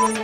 আসসালামু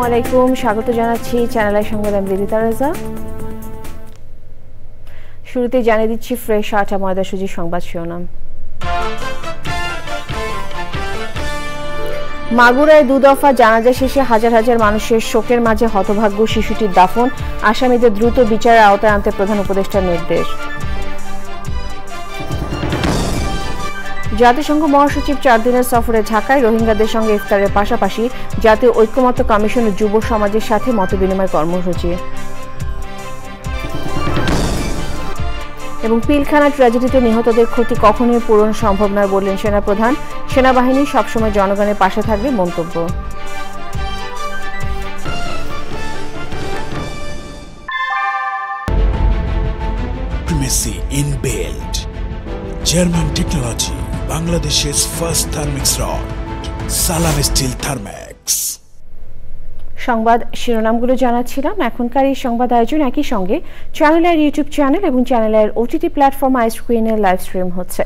আলাইকুম, স্বাগত জানাচ্ছি চ্যানেল আই সংবাদ। আমি বিদিতা রাজা। শুরুতে জানিয়ে দিচ্ছি ফ্রেশ আটা ময়দা সুজি সংবাদ শিরোনাম। মাগুরায় দুদফা জানাজা শেষে হাজার হাজার মানুষের শোকের মাঝে হতভাগ্য শিশুটির দাফন, আসামিদের দ্রুত বিচারের আওতায় আনতে প্রধান উপদেষ্টার নির্দেশ। জাতিসংঘ মহাসচিব 4 দিনের সফরে ঢাকায় রোহিঙ্গাদের সঙ্গে ইফতারের পাশাপাশি জাতীয় ঐক্যমত্য কমিশন ও যুব সমাজের সাথে মতবিনিময় কর্মসূচি। এবং পিলখানা ট্র্যাজেডিতে নিহতদের ক্ষতি কখনোই পূরণ সম্ভব নয় বললেন সেনাপ্রধান। সেনাবাহিনী সবসময় জনগণের পাশে থাকবে মন্তব্য। German technology, Bangladesh's first thermix rod, Salam Steel Thermax. সংবাদ শিরোনামগুলো জানাচ্ছিলাম। এখনকার এই সংবাদ আয়োজন একই সঙ্গে চ্যানেলের ইউটিউব চ্যানেল এবং চ্যানেলের ওটিটি প্ল্যাটফর্ম আইস্ক্রিনে লাইভ স্ট্রিম হচ্ছে।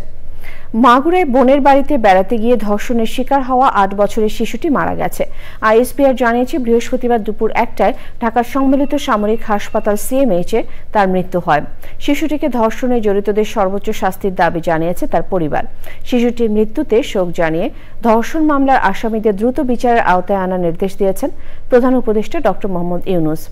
মাগুরায় বোনের বাড়িতে বেড়াতে গিয়ে ধর্ষণের শিকার হওয়া 8 বছরের শিশুটি মারা গেছে। আইএসপিআর জানিয়েছে বৃহস্পতিবার দুপুর 1টায় ঢাকার সম্মিলিত সামরিক হাসপাতাল সিএমএইচে তার মৃত্যু হয়। শিশুটিকে ধর্ষণে জড়িতদের সর্বোচ্চ শাস্তির দাবি জানিয়েছে তার পরিবার। শিশুটির মৃত্যুতে শোক জানিয়ে ধর্ষণ মামলার আসামিদের দ্রুত বিচারের আওতায় আনার নির্দেশ দিয়েছেন প্রধান উপদেষ্টা ডক্টর মোহাম্মদ ইউনূস।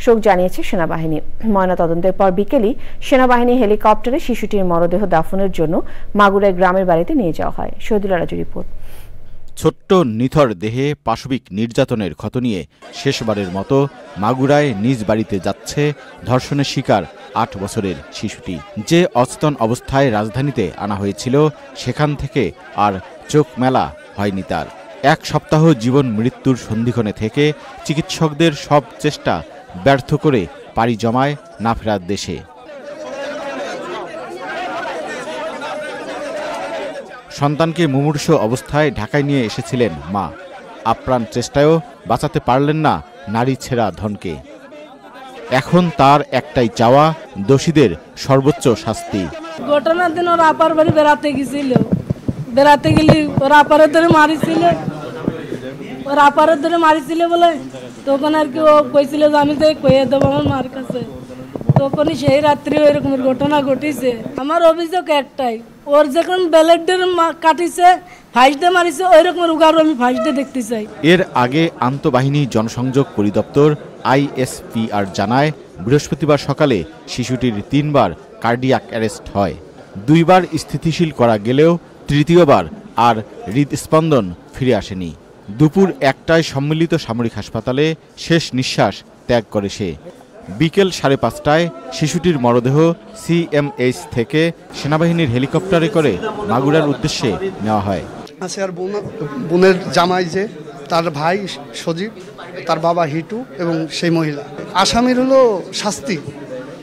শোক জানিয়েছে সেনাবাহিনী। ময়নাতদন্তের পর বিকেলই সেনাবাহিনী হেলিকপ্টারে শিশুটির মরদেহ দাফনের জন্য মাগুরায় গ্রামের বাড়িতে নিয়ে যাওয়া হয়। শহীদুল্লাহ রাজু রিপোর্ট। ছোট্ট নিথর দেহে পাশবিক নির্যাতনের ক্ষত নিয়ে শেষবারের মতো মাগুরায় নিজ বাড়িতে যাচ্ছে ধর্ষণের শিকার 8 বছরের শিশুটি। যে অচেতন অবস্থায় রাজধানীতে আনা হয়েছিল, সেখান থেকে আর চোখ মেলা হয়নি তার। 1 সপ্তাহ জীবন মৃত্যুর সন্ধিক্ষণে থেকে চিকিৎসকদের সব চেষ্টা ব্যর্থ করে পাড়ি জমায় না ফেরার দেশে। সন্তানকে মুমূর্ষ অবস্থায় ঢাকায় নিয়ে এসেছিলেন মা। আপ্রাণ চেষ্টায়ও বাঁচাতে পারলেন না নারী ছেঁড়া ধনকে। এখন তার একটাই চাওয়া, দোষীদের সর্বোচ্চ শাস্তি। ঘটনার দিন ওর আপার বাড়ি বেড়াতে গেছিল, বেড়াতে গেলে ওর আপারে ধরে মারিছিল, ওর আপারে ধরে মারিছিল বলে তখন আর কি ও কইছিল যে আমি তো কয়ে দেবো আমার মার কাছে। তখনই সেই রাত্রি এরকমের ঘটনা ঘটিছে। আমার অভিযোগ একটাই, ওর যখন ব্যালেটের কাটিছে ফাঁসতে মারিছে, ওই রকমের উগার আমি ফাঁসতে দেখতে চাই। এর আগে আন্তঃবাহিনী জনসংযোগ পরিদপ্তর আইএসপিআর জানায় বৃহস্পতিবার সকালে শিশুটির 3 বার কার্ডিয়াক অ্যারেস্ট হয়। 2 বার স্থিতিশীল করা গেলেও তৃতীয়বার আর হৃদস্পন্দন ফিরে আসেনি। দুপুর 1টায় সম্মিলিত সামরিক হাসপাতালে শেষ নিঃশ্বাস ত্যাগ করে সে। বিকেল 5:30টায় শিশুটির মরদেহ সিএমএইচ থেকে সেনাবাহিনীর হেলিকপ্টারে করে মাগুরার উদ্দেশ্যে নেওয়া হয়। আর বোনের জামাই যে তার ভাই সজীব, তার বাবা হিটু এবং সেই মহিলা। আসামির হলো শাস্তি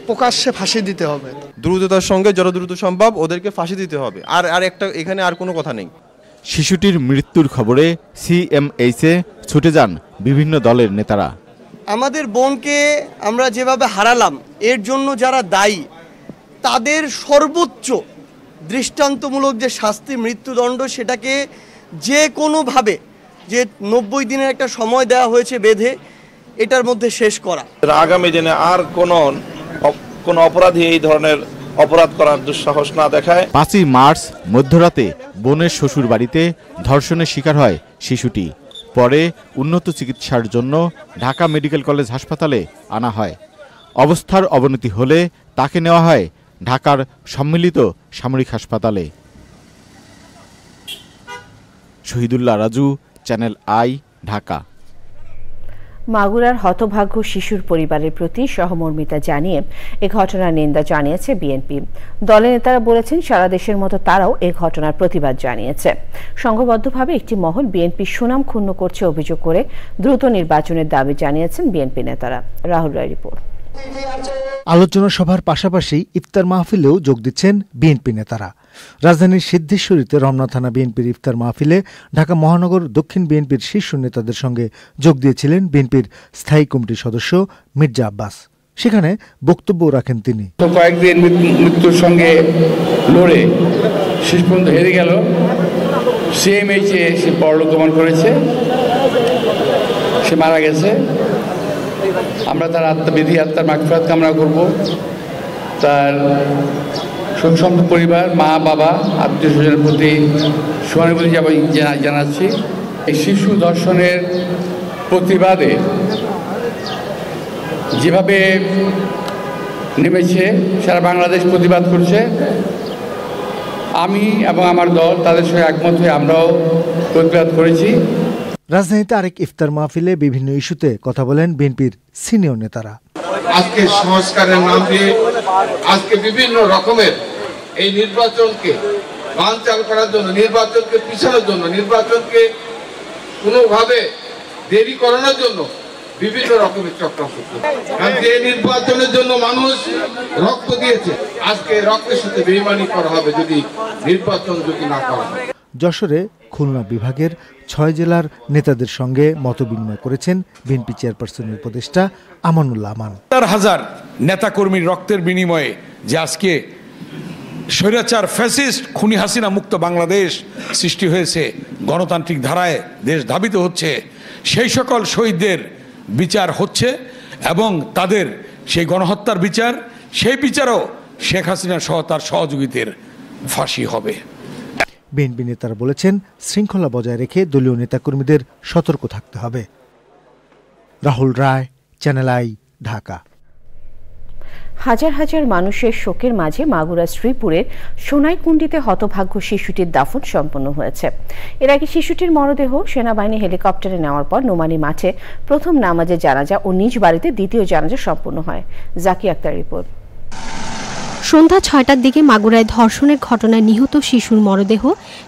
প্রকাশ্যে ফাঁসি দিতে হবে, দ্রুততার সঙ্গে যত দ্রুত সম্ভব ওদেরকে ফাঁসি দিতে হবে। আর একটা এখানে আর কোনো কথা নেই। শিশুটির মৃত্যুর খবরে সিএমএইচে ছুটে যান বিভিন্ন দলের নেতারা। আমাদের বোনকে আমরা যেভাবে হারালাম, এর জন্য যারা দায়ী তাদের সর্বোচ্চ দৃষ্টান্তমূলক যে শাস্তি, মৃত্যুদণ্ড, সেটাকে যে কোনোভাবে, যে 90 দিনের একটা সময় দেওয়া হয়েছে বেঁধে, এটার মধ্যে শেষ করা। আগামী দিনে আর কোন অপরাধী এই ধরনের অপরাধ করার দুঃসাহস না দেখায়। 5ই মার্চ মধ্যরাতে বোনের শ্বশুর বাড়িতে ধর্ষণের শিকার হয় শিশুটি। পরে উন্নত চিকিৎসার জন্য ঢাকা মেডিকেল কলেজ হাসপাতালে আনা হয়। অবস্থার অবনতি হলে তাকে নেওয়া হয় ঢাকার সম্মিলিত সামরিক হাসপাতালে। Shahidullah Raju, channel I, Dhaka. মাগুরার হতভাগ্য শিশুর পরিবারের প্রতি সহমর্মিতা জানিয়ে এ ঘটনার নিন্দা জানিয়েছে বিএনপি। দলের নেতারা বলেছেন সারা দেশের মতো তারাও এ ঘটনার প্রতিবাদ জানিয়েছে। সংঘবদ্ধভাবে একটি মহল বিএনপির সুনাম ক্ষুণ্ণ করছে অভিযোগ করে দ্রুত নির্বাচনের দাবি জানিয়েছেন বিএনপি নেতারা। রাহুল রায় রিপোর্ট। আলোচনা সভার পাশাপাশি ইফতার মাহফিলেও যোগ দিচ্ছেন বিএনপি নেতারা। রাজধানীর সিদ্ধেশ্বরীতে রমনা থানা বিএনপির ইফতার মাহফিলে ঢাকা মহানগর দক্ষিণ বিএনপির শীর্ষ নেতাদের সঙ্গে যোগ দিয়েছিলেন বিএনপির স্থায়ী কমিটির সদস্য মির্জা আব্বাস। সেখানে বক্তব্য রাখেন তিনি। কয়েকদিন মৃত্যুর সঙ্গে লড়ে শেষ পর্যন্ত হেরে গেল। সিএমএইচে সে পরলোক গমন করেছে, সে মারা গেছে। আমরা তার আত্মবিধি, আত্মার মাগফিরাত কামনা করব। তার শোকসন্তপ্ত পরিবার, মা বাবা, আত্মীয় স্বজনের প্রতি সহানুভূতি জানাচ্ছি। এই শিশু ধর্ষণের প্রতিবাদে যেভাবে নেমেছে সারা বাংলাদেশ প্রতিবাদ করছে, আমি এবং আমার দল তাদের সঙ্গে একমত হয়ে আমরাও প্রতিবাদ করেছি। রাজধানীতে আরেক ইফতার মাহফিলে বিভিন্ন ইস্যুতে কথা বলেন বিএনপির সিনিয়র নেতারা। আজকে সংস্কারের নাম দিয়ে আজকে বিভিন্ন রকমের এই নির্বাচনকে বানচাল করার জন্য, নির্বাচনকে পিছানোর জন্য, নির্বাচনকে কোনোভাবে দেরি করানোর জন্য বিভিন্ন রকমের চক্রান্ত। যে নির্বাচনের জন্য মানুষ রক্ত দিয়েছে, আজকে রক্তের সাথে বেইমানি করা হবে যদি নির্বাচন যদি না করা হয়। যশোরে খুলনা বিভাগের ৬ জেলার নেতাদের সঙ্গে মতবিনিময় করেছেন বিএনপি চেয়ারপারসনের উপদেষ্টা আমানুল্লাহ আমান। হাজার হাজার নেতাকর্মীর রক্তের বিনিময়ে যে আজকে স্বৈরাচার ফ্যাসিস্ট খুনি হাসিনা মুক্ত বাংলাদেশ সৃষ্টি হয়েছে, গণতান্ত্রিক ধারায় দেশ ধাবিত হচ্ছে, সেই সকল শহীদদের বিচার হচ্ছে এবং তাদের সেই গণহত্যার বিচার, সেই বিচারও শেখ হাসিনা সহ তার সহযোগীদের ফাঁসি হবে। বিএনপি নেতারা বলেছেন শৃঙ্খলা বজায় রেখে দলীয় নেতাকর্মীদের সতর্ক থাকতে হবে। রাহুল রায়, চ্যানেল আই, ঢাকা। হাজার হাজার মানুষের শোকের মাঝে মাগুরা শ্রীপুরের সোনাইকুণ্ডিতে হতভাগ্য শিশুটির দাফন সম্পন্ন হয়েছে। এর আগে শিশুটির মরদেহ সেনাবাহিনী হেলিকপ্টারে নেওয়ার পর নোমানী মাঠে প্রথম নামাজে জানাজা ও নিজ বাড়িতে দ্বিতীয় জানাজা সম্পন্ন হয়। জাকি আক্তার রিপোর্ট। সন্ধ্যা ৬টার দিকে মাগুরায় ধর্ষণের ঘটনায় নিহত শিশুর মরদেহ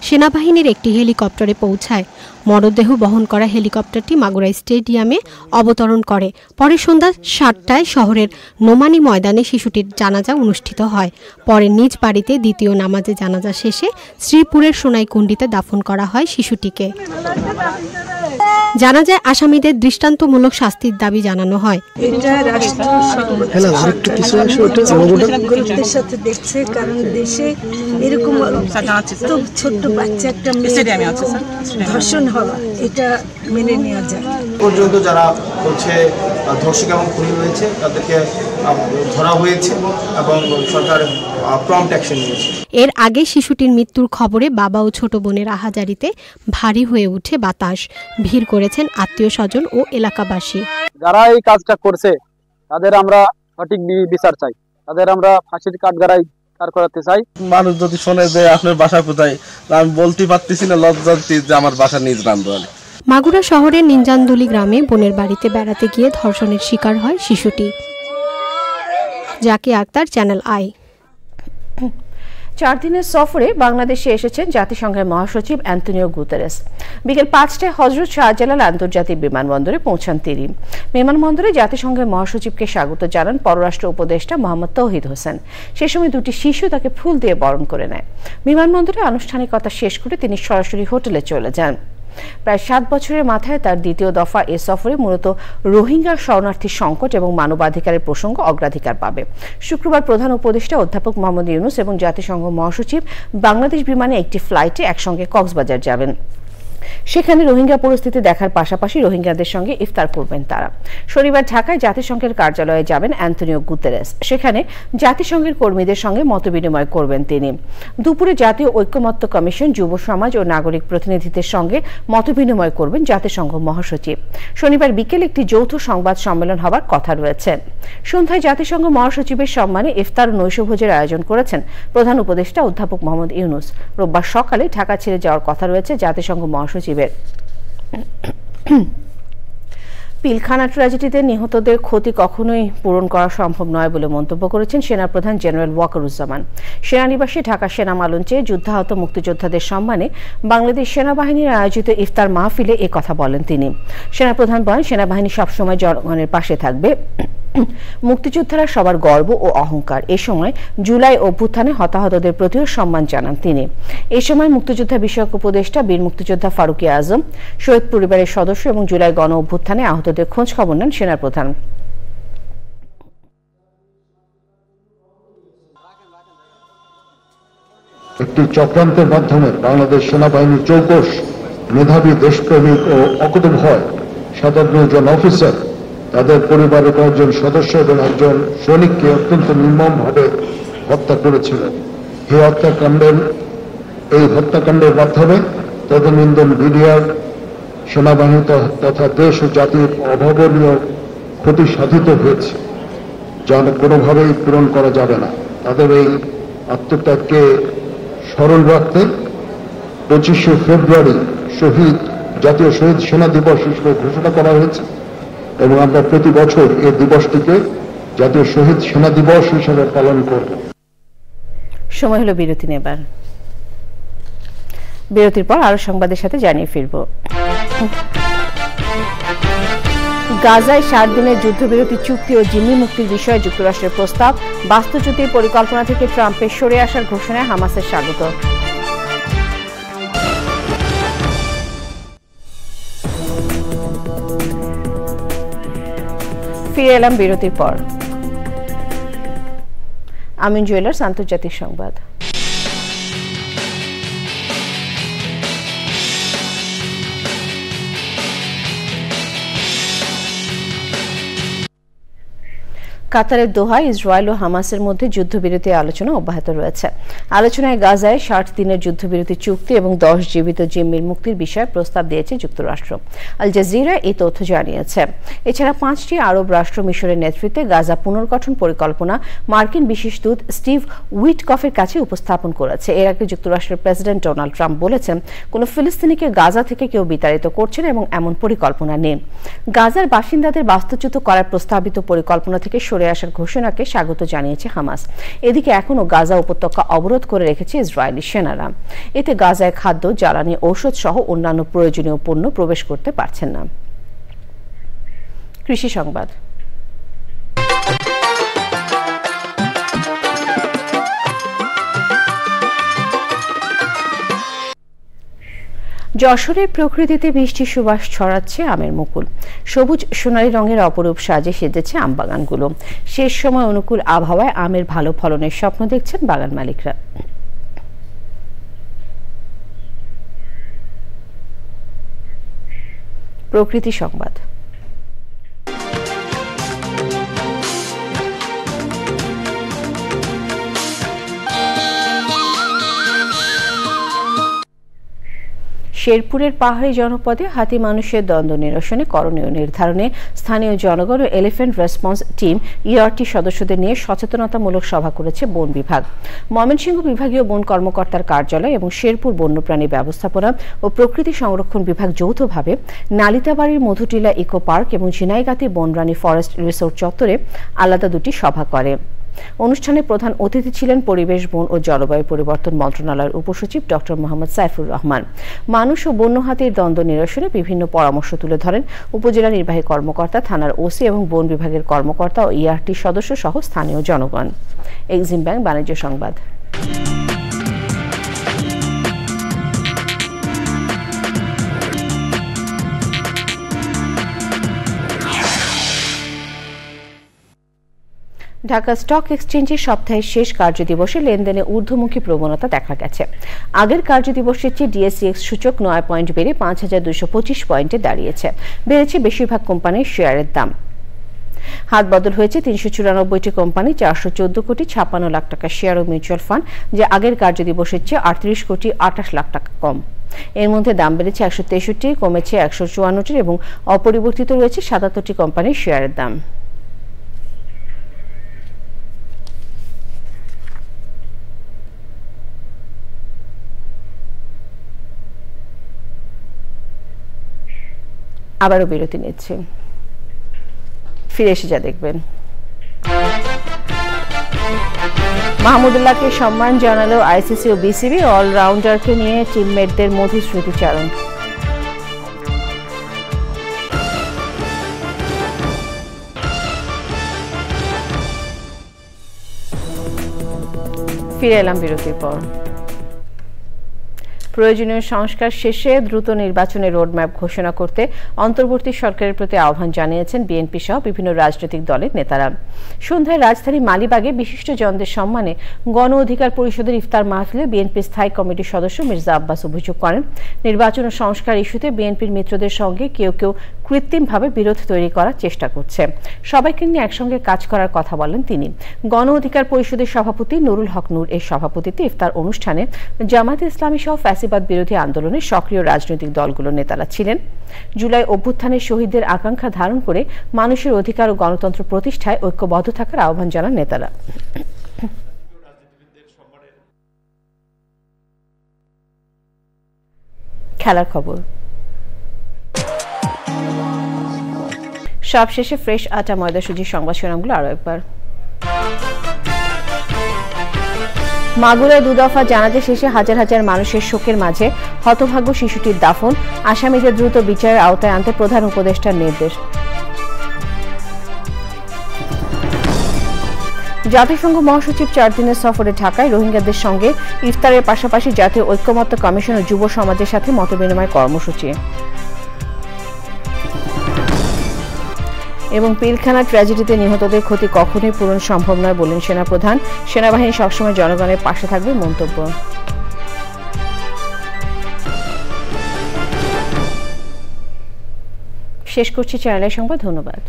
সেনাবাহিনীর একটি হেলিকপ্টারে পৌঁছায়। মরদেহ বহন করা হেলিকপ্টারটি মাগুরা স্টেডিয়ামে অবতরণ করে। পরে সন্ধ্যা ৭টায় শহরের নোমানী ময়দানে শিশুটির জানাজা অনুষ্ঠিত হয়। পরে নিজ বাড়িতে দ্বিতীয় নামাজে জানাজা শেষে শ্রীপুরের সোনাইকুণ্ডিতে দাফন করা হয় শিশুটিকে। জানাজায় আসামিদের দৃষ্টান্তমূলক শাস্তির দাবি জানানো হয়। সাথে দেখছে, কারণ দেশে এরকম ছোট্ট বাচ্চা একটা ধর্ষণ হওয়া, এটা মেনে নেওয়া যায় পর্যন্ত যারা হচ্ছে ধর্ষক এবং খুনি হয়েছে তাদেরকে ধরা হয়েছে এবং সরকার প্রম্পট অ্যাকশন নিয়েছে। এর আগে শিশুটির মৃত্যুর খবরে বাবা ও ছোট বোনের আহাজারিতে ভারী হয়ে উঠে বাতাস। ভিড় করেছেন আত্মীয় স্বজন ও এলাকাবাসী। যারা এই কাজটা করছে তাদের আমরা সঠিক বিচার চাই, তাদের আমরা ফাঁসির কাঠগড়ায় কার করাতে চাই। মানুষ যদি শোনে যে আপনার বাসা কোথায়, আমি বলতে পারতেছি না, লজ্জাতে যে আমার বাসা নিজ রান্ধবাড়ি। মাগুরা শহরের নিঞ্জানদুলি গ্রামে বোনের বাড়িতে বেড়াতে গিয়ে ধর্ষণের শিকার হয় শিশুটি। Zaki Akter, channel I. 4 দিনের সফরে বাংলাদেশে এসেছেন জাতিসংঘের মহাসচিব অ্যান্টনিও গুতেরেস। বিকেল 5টায় হযরত শাহজালাল আন্তর্জাতিক বিমানবন্দরে পৌঁছান তিনি। বিমানবন্দরে জাতিসংঘের মহাসচিবকে স্বাগত জানান পররাষ্ট্র উপদেষ্টা মোহাম্মদ তৌহিদ হোসেন। সে সময় দুটি শিশু তাকে ফুল দিয়ে বরণ করে নেয়। বিমানবন্দরে আনুষ্ঠানিকতা শেষ করে তিনি সরাসরি হোটেলে চলে যান। প্রায় 7 বছরের মাথায় তার দ্বিতীয় দফা এ সফরে মূলত রোহিঙ্গা শরণার্থী সংকট এবং মানবাধিকারের প্রসঙ্গ অগ্রাধিকার পাবে। শুক্রবার প্রধান উপদেষ্টা অধ্যাপক মোহাম্মদ ইউনূস এবং জাতিসংঘ মহাসচিব বাংলাদেশ বিমানে একটি ফ্লাইটে একসঙ্গে কক্সবাজার যাবেন। সেখানে রোহিঙ্গা পরিস্থিতি দেখার পাশাপাশি রোহিঙ্গাদের সঙ্গে ইফতার করবেন তারা। শনিবার ঢাকায় জাতিসংঘের কার্যালয়ে যাবেন অ্যান্টনিও গুতেরেস। সেখানে জাতিসংঘের কর্মীদের সঙ্গে মতবিনিময় করবেন তিনি। দুপুরে জাতীয় ঐক্যমত্য কমিশন, যুব সমাজ ও নাগরিক প্রতিনিধিদের সঙ্গে মতবিনিময় করবেন জাতিসংঘ মহাসচিব। শনিবার বিকেলে একটি যৌথ সংবাদ সম্মেলন হবার কথা রয়েছে। সন্ধ্যায় জাতিসংঘ মহাসচিবের সম্মানে ইফতার ও নৈশভোজের আয়োজন করেছেন প্রধান উপদেষ্টা অধ্যাপক মোহাম্মদ ইউনূস। রোববার সকালে ঢাকা ছেড়ে যাওয়ার কথা রয়েছে জাতিসংঘ মহাসচিবের। পিলখানা ট্র্যাজেডিতে নিহতদের ক্ষতি কখনোই পূরণ করা সম্ভব নয় বলে মন্তব্য করেছেন সেনাপ্রধান জেনারেল ওয়াকারুজ্জামান। সেনানিবাসে ঢাকা সেনা মালঞ্চে যুদ্ধাহত মুক্তিযোদ্ধাদের সম্মানে বাংলাদেশ সেনাবাহিনীর আয়োজিত ইফতার মাহফিলে একথা বলেন তিনি। সেনাপ্রধান বলেন, সেনাবাহিনী সবসময় জনগণের পাশে থাকবে। মুক্তিযোদ্ধারা সবার গর্ব ও অহংকার। এ সময় জুলাই অভ্যুত্থানে হতাহতদের প্রতিও সম্মান জানান তিনি। এ সময় মুক্তিযোদ্ধা বিষয়ক উপদেষ্টা বীর মুক্তিযোদ্ধা ফারুকী আজম, শহীদ পরিবারের সদস্য এবং জুলাই গণ অভ্যুত্থানে আহতদের খোঁজ খবর নেন সেনাপ্রধান। একটি চক্রান্তের মাধ্যমে বাংলাদেশ সেনাবাহিনীর চৌকস মেধাবী, দেশপ্রেমিক ও অকুতোভয় 57 জন অফিসার, তাদের পরিবারের কয়েকজন সদস্য এবং একজন সৈনিককে অত্যন্ত নির্মমভাবে হত্যা করেছিল। এই হত্যাকাণ্ডের মাধ্যমে তদনিন্দন বিডিআর, সেনাবাহিনী তথা দেশ ও জাতির অভাবনীয় ক্ষতি সাধিত হয়েছে, যা কোনোভাবেই পূরণ করা যাবে না। তাদের এই আত্মত্যাগকে স্মরণ রাখতে 25শে ফেব্রুয়ারি জাতীয় শহীদ সেনা দিবস হিসেবে ঘোষণা করা হয়েছে এবং আমরা প্রতি বছর এই দিবসটিকে জাতীয় শহীদ সেনা দিবস হিসেবে পালন করব। সময় হলো বিরতি নেবার। বিরতির পর আরো সংবাদের সাথে জানিয়ে ফিরব। গাজায় 60 দিনের যুদ্ধবিরতি চুক্তি ও জিম্মি মুক্তির বিষয়ে যুক্তরাষ্ট্রের প্রস্তাব, বাস্তুচ্যুতির পরিকল্পনা থেকে ট্রাম্পের সরে আসার ঘোষণায় হামাসের স্বাগত। ফিরে এলাম বিরতির পর। আমিন জুয়েলার্স আন্তর্জাতিক সংবাদ। কাতারের দোহায় ইসরায়েল ও হামাসের মধ্যে যুদ্ধবিরতি আলোচনা অব্যাহত রয়েছে। আলোচনায় গাজায় 60 দিনের যুদ্ধবিরতি চুক্তি এবং 10 জীবিত জিম্মির মুক্তির বিষয়ে প্রস্তাব দিয়েছে যুক্তরাষ্ট্র। আল জাজিরা এই তথ্য জানিয়েছে। এছাড়া 5টি আরব রাষ্ট্র মিশরের নেতৃত্বে গাজা পুনর্গঠন পরিকল্পনা মার্কিন বিশেষ দূত স্টিভ উইটকফের কাছে উপস্থাপন করেছে। এর আগে যুক্তরাষ্ট্রের প্রেসিডেন্ট ডোনাল্ড ট্রাম্প বলেছেন, কোনো ফিলিস্তিনিকে গাজা থেকে কেউ বিতাড়িত করছেন এবং এমন পরিকল্পনা নেই। গাজার বাসিন্দাদের বাস্তুচ্যুত করার প্রস্তাবিত পরিকল্পনা থেকে সরে আসার ঘোষণাকে স্বাগত জানিয়েছে হামাস। এদিকে এখনো গাজা উপত্যকা অবরোধ করে রেখেছে ইসরায়েলি সেনারা। এতে গাজায় খাদ্য, জ্বালানি, ঔষধ সহ অন্যান্য প্রয়োজনীয় পণ্য প্রবেশ করতে পারছেন না। কৃষি সংবাদ। যশোরের প্রকৃতিতে মিষ্টি সুবাস ছড়াচ্ছে আমের মুকুল। সবুজ সোনালী রঙের অপরূপ সাজে সেজেছে আম বাগানগুলো। শেষ সময় অনুকূল আবহাওয়ায় আমের ভালো ফলনের স্বপ্ন দেখছেন বাগান মালিকরা। প্রকৃতি সংবাদ। শেরপুরের পাহাড়ি জনপদে হাতি মানুষের দ্বন্দ্ব নিরসনে করণীয় নির্ধারণে স্থানীয় জনগণ ও এলিফ্যান্ট রেসপন্স টিম ইআরটি সদস্যদের নিয়ে সচেতনতামূলক সভা করেছে বন বিভাগ। ময়মনসিংহ বিভাগীয় বন কর্মকর্তার কার্যালয় এবং শেরপুর বন্যপ্রাণী ব্যবস্থাপনা ও প্রকৃতি সংরক্ষণ বিভাগ যৌথভাবে নালিতাবাড়ির মধুটিলা ইকো পার্ক এবং ঝিনাইগাতি বনরানী ফরেস্ট রিসোর্ট চত্বরে আলাদা দুটি সভা করে। অনুষ্ঠানে প্রধান অতিথি ছিলেন পরিবেশ, বন ও জলবায়ু পরিবর্তন মন্ত্রণালয়ের উপসচিব ডক্টর মোহাম্মদ সাইফুর রহমান। মানুষ ও বন্য হাতির দ্বন্দ্ব নিরসনে বিভিন্ন পরামর্শ তুলে ধরেন উপজেলা নির্বাহী কর্মকর্তা, থানার ওসি এবং বন বিভাগের কর্মকর্তা ও ইআরটি সদস্য সহ স্থানীয় জনগণ। এক্সিম ব্যাংক বাণিজ্য সংবাদ। ঢাকা স্টক এক্সচেঞ্জের সপ্তাহের শেষ কার্যদিবসে লেনদেনে ঊর্ধ্বমুখী প্রবণতা দেখা গেছে। আগের কার্যদিবসের চেয়ে ডিএসইএক্স সূচক 9 পয়েন্ট বেড়ে 5225 পয়েন্টে দাঁড়িয়েছে। বেড়েছে বেশিরভাগ কোম্পানির শেয়ারের দাম। হাত বদল হয়েছে 394টি কোম্পানি, 414 কোটি 56 লাখ টাকা শেয়ার ও মিউচুয়াল ফান্ড, যা আগের কার্যদিবসের চেয়ে 38 কোটি 28 লাখ টাকা কম। এর মধ্যে দাম বেড়েছে 163, কমেছে 154টির এবং অপরিবর্তিত রয়েছে 77টি কোম্পানির শেয়ারের দাম। আবারও বিরতি নিচ্ছি। ফিরে এসে যা দেখবেন। মাহমুদুল্লাহকে সম্মান জানালো আইসিসি ও বিসিবি, অলরাউন্ডারকে নিয়ে টিমমেটদের মধুর স্মৃতিচারণ। ফিরে এলাম বিরতির পর। প্রয়োজনীয় সংস্কার শেষে দ্রুত নির্বাচনের রোডম্যাপ ঘোষণা করতে অন্তর্বর্তী সরকারের প্রতি আহ্বান জানিয়েছেন বিএনপি সহ বিভিন্ন রাজনৈতিক দলের নেতারা। সন্ধ্যায় রাজধানী মালিবাগে বিশিষ্টজনদের সম্মানে গণ অধিকার পরিষদের ইফতার মাহফিলে বিএনপি স্থায়ী কমিটির সদস্য মির্জা আব্বাস অভিযোগ করেন, নির্বাচন ও সংস্কার ইস্যুতে বিএনপির মিত্রদের সঙ্গে কেউ কেউ কৃত্রিমভাবে বিরোধ তৈরি করার চেষ্টা করছে। সবাইকে নিয়ে একসঙ্গে কাজ করার কথা বলেন তিনি। গণ অধিকার পরিষদের সভাপতি নুরুল হক নূর এর সভাপতিত্বে ইফতার অনুষ্ঠানে জামায়াতে ইসলামী সহ ফ্যাসিবাদ বিরোধী আন্দোলনে সক্রিয় রাজনৈতিক দলগুলোর নেতারা ছিলেন। জুলাই অভ্যুত্থানের শহীদদের আকাঙ্ক্ষা ধারণ করে মানুষের অধিকার ও গণতন্ত্র প্রতিষ্ঠায় ঐক্যবদ্ধ থাকার আহ্বান জানান নেতারা। খেলার খবর। সবশেষে ফ্রেশ আটা ময়দা সুজির সংবাদ শিরোনামগুলো আরো একবার। মাগুরায় দুদফা জানাজা শেষে হাজার হাজার মানুষের শোকের মাঝে হতভাগ্য শিশুটির দাফন, আসামিদের দ্রুত বিচারের আওতায় আনতে প্রধান উপদেষ্টার নির্দেশ। জাতিসংঘ মহাসচিব 4 দিনের সফরে ঢাকায়, রোহিঙ্গাদের সঙ্গে ইফতারের পাশাপাশি জাতীয় ঐক্যমত্য কমিশন ও যুব সমাজের সাথে মতবিনিময় কর্মসূচি। এবং পিলখানা ট্র্যাজেডিতে নিহতদের ক্ষতি কখনোই পূরণ সম্ভব নয় বললেন সেনাপ্রধান। সেনাবাহিনী সবসময় জনগণের পাশে থাকবে মন্তব্য। শেষ করছি চ্যানেলের সংবাদ। ধন্যবাদ।